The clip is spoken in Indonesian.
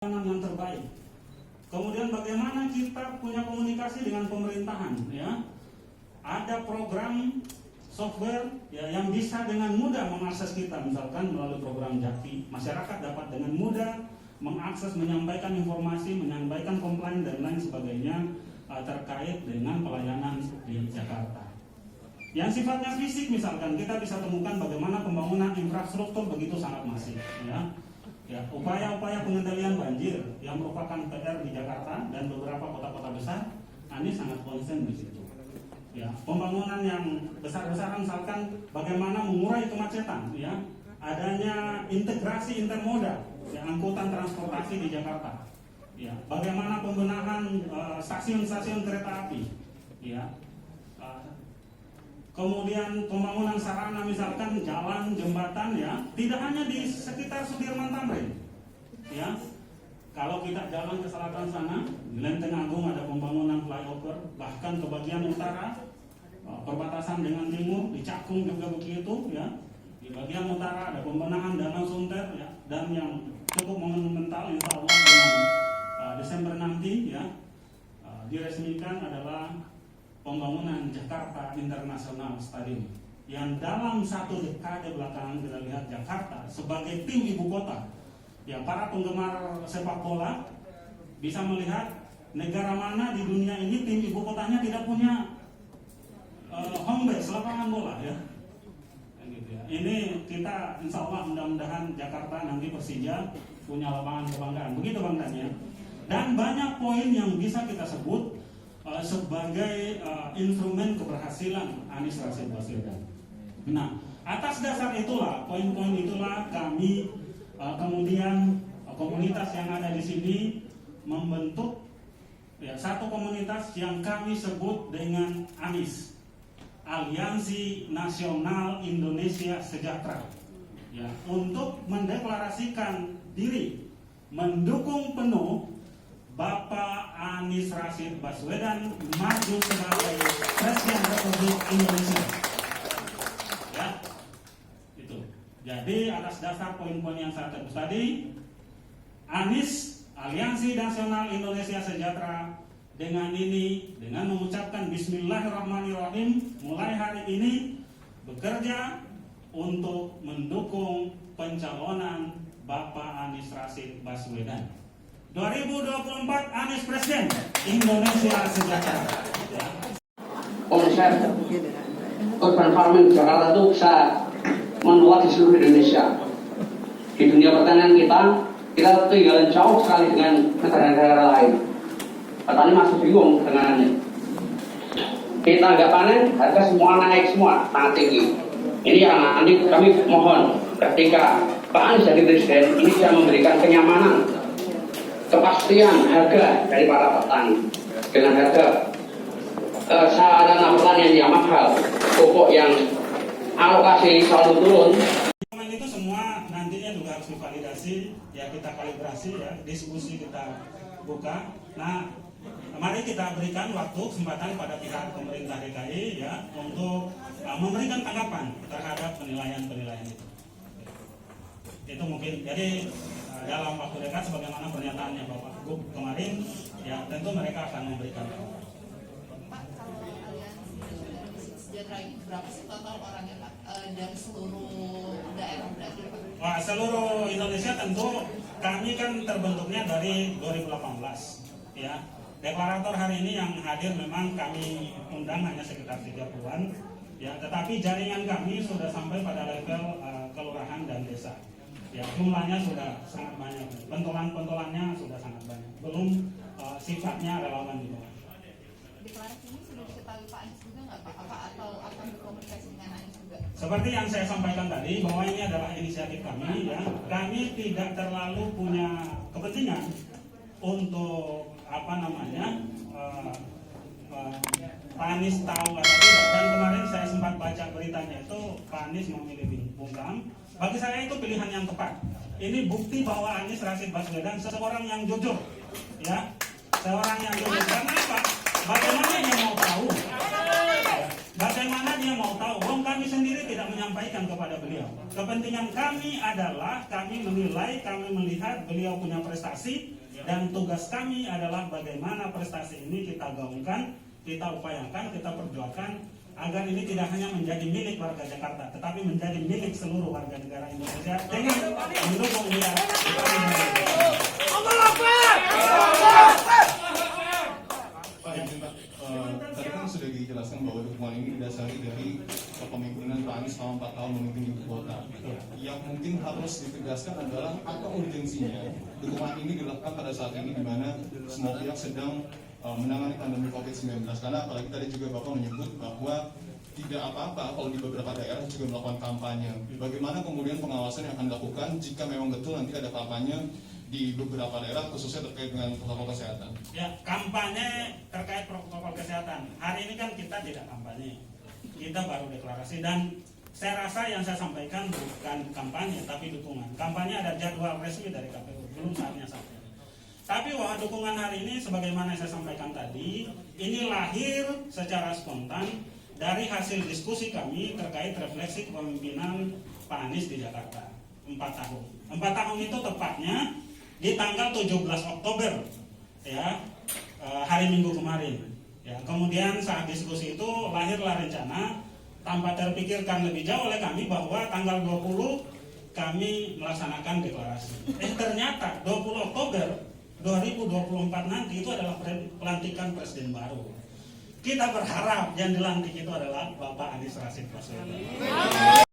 yang terbaik. Kemudian bagaimana kita punya komunikasi dengan pemerintahan, ya. Ada program software ya, yang bisa dengan mudah mengakses kita, misalkan melalui program Jakti. Masyarakat dapat dengan mudah mengakses, menyampaikan informasi, menyampaikan komplain dan lain sebagainya terkait dengan pelayanan di Jakarta. Yang sifatnya fisik, misalkan kita bisa temukan bagaimana pembangunan infrastruktur begitu sangat masif, ya. Ya, upaya-upaya pengendalian banjir yang merupakan PR di Jakarta dan beberapa kota-kota besar, Anies sangat konsen di situ. Ya, pembangunan yang besar-besaran, misalkan bagaimana mengurai kemacetan, ya, adanya integrasi intermodal, ya, angkutan transportasi di Jakarta, ya, bagaimana pembenahan stasiun-stasiun kereta api, ya. Kemudian pembangunan sarana, misalkan jalan, jembatan, ya, tidak hanya di sekitar Sudirman Tamrin, ya. Kalau kita jalan ke selatan sana, di Lenteng Agung ada pembangunan flyover, bahkan ke bagian utara, perbatasan dengan timur, di Cakung juga begitu, ya. Di bagian utara ada pembenahan Danau Sunter, ya, dan yang cukup monumental, insya Allah bulan Desember nanti, ya, diresmikan adalah pembangunan Jakarta International Stadium, yang dalam satu dekade belakangan kita lihat Jakarta sebagai tim ibu kota. Ya, para penggemar sepak bola bisa melihat negara mana di dunia ini tim ibu kotanya tidak punya home base, lapangan bola, ya. Ini kita insya Allah mudah-mudahan Jakarta nanti Persija punya lapangan kebanggaan, begitu Bang Dan, ya. Dan banyak poin yang bisa kita sebut sebagai instrumen keberhasilan Anies Rashid Baswedan. Nah, atas dasar itulah, poin-poin itulah kami kemudian komunitas yang ada di sini membentuk, ya, satu komunitas yang kami sebut dengan ANIS, Aliansi Nasional Indonesia Sejahtera, ya, untuk mendeklarasikan diri mendukung penuh Bapak Anies Rashid Baswedan maju sebagai Presiden Republik Indonesia. Ya, itu. Jadi atas dasar poin-poin yang saya sebut tadi, Anies Aliansi Nasional Indonesia Sejahtera dengan mengucapkan Bismillahirrahmanirrahim, mulai hari ini bekerja untuk mendukung pencalonan Bapak Anies Rashid Baswedan. 2024 Anies Presiden Indonesia Sejahtera. Konsep urban farming Jakarta itu bisa menular di seluruh Indonesia. Di dunia pertanian kita ketinggalan jauh sekali dengan negara-negara lain. Petani masih bingung dengannya. Kita nggak panen, harga semua naik semua, sangat tinggi. Ini yang nanti kami mohon ketika Pak Anies jadi presiden, ini bisa memberikan kenyamanan, kepastian harga dari para petani dengan harga sarana pertanian yang mahal, pupuk yang alokasi selalu turun. Dokumen itu semua nantinya juga harus divalidasi, ya, kita kalibrasi, ya, diskusi kita buka. Nah, mari kita berikan waktu kesempatan pada pihak pemerintah DKI, ya, untuk memberikan tanggapan terhadap penilaian-penilaian itu. Itu mungkin, jadi dalam waktu dekat sebagaimana pernyataannya Bapak Gub kemarin, ya, tentu mereka akan memberikan. Pak, kalau Aliansi Sejahtera ini berapa sih total orangnya, Pak, dari seluruh daerah berarti, Pak? Wah, seluruh Indonesia tentu kami kan terbentuknya dari 2018, ya. Deklarator hari ini yang hadir memang kami undang hanya sekitar 30-an, ya, tetapi jaringan kami sudah sampai pada level kelurahan dan desa. Ya, jumlahnya sudah sangat banyak, pentolan-pentolannya sudah sangat banyak, belum sifatnya relawan di bawah. Deklarasi ini sudah diketahui Pak Anies juga nggak, Pak? Apa atau akan berkomunikasi dengan Anies juga? Seperti yang saya sampaikan tadi, bahwa ini adalah inisiatif kami, ya. Kami tidak terlalu punya kepentingan untuk Pak Anies tahu atau tidak. Dan kemarin saya sempat baca beritanya itu Pak Anies memilih Bungkam. Bagi saya itu pilihan yang tepat. Ini bukti bahwa Anies Rashid Baswedan seorang yang jujur, ya, seorang yang jujur. Karena apa? Bagaimana dia mau tahu? Ya. Bagaimana dia mau tahu? Wong kami sendiri tidak menyampaikan kepada beliau. Kepentingan kami adalah kami menilai, kami melihat beliau punya prestasi, dan tugas kami adalah bagaimana prestasi ini kita gaungkan, kita upayakan, kita perjuangkan agar ini tidak hanya menjadi milik warga Jakarta, tetapi menjadi milik seluruh warga negara Indonesia dengan mendukung dia. Tadi kan sudah dijelaskan bahwa dukungan ini didasari dari kepemimpinan Pak Anies selama 4 tahun memimpin ibu kota. Yang mungkin harus ditegaskan adalah apa urgensinya dukungan ini dilakukan pada saat ini di mana semua pihak sedang menangani pandemi COVID-19. Karena apalagi tadi juga Bapak menyebut bahwa tidak apa-apa kalau di beberapa daerah juga melakukan kampanye. Bagaimana kemudian pengawasan yang akan dilakukan jika memang betul nanti ada kampanye di beberapa daerah khususnya terkait dengan protokol kesehatan? Ya, kampanye terkait protokol kesehatan. Hari ini kan kita tidak kampanye, kita baru deklarasi, dan saya rasa yang saya sampaikan bukan kampanye tapi dukungan. Kampanye ada jadwal resmi dari KPU, belum saatnya sampai. Tapi bahwa dukungan hari ini sebagaimana saya sampaikan tadi, ini lahir secara spontan dari hasil diskusi kami terkait refleksi kepemimpinan Pak Anies di Jakarta 4 tahun. 4 tahun itu tepatnya di tanggal 17 Oktober ya, hari Minggu kemarin ya. Kemudian saat diskusi itu lahirlah rencana tanpa terpikirkan lebih jauh oleh kami bahwa tanggal 20 kami melaksanakan deklarasi. Ternyata 20 Oktober 2024 nanti itu adalah pelantikan presiden baru. Kita berharap yang dilantik itu adalah Bapak Anies Rashid Baswedan.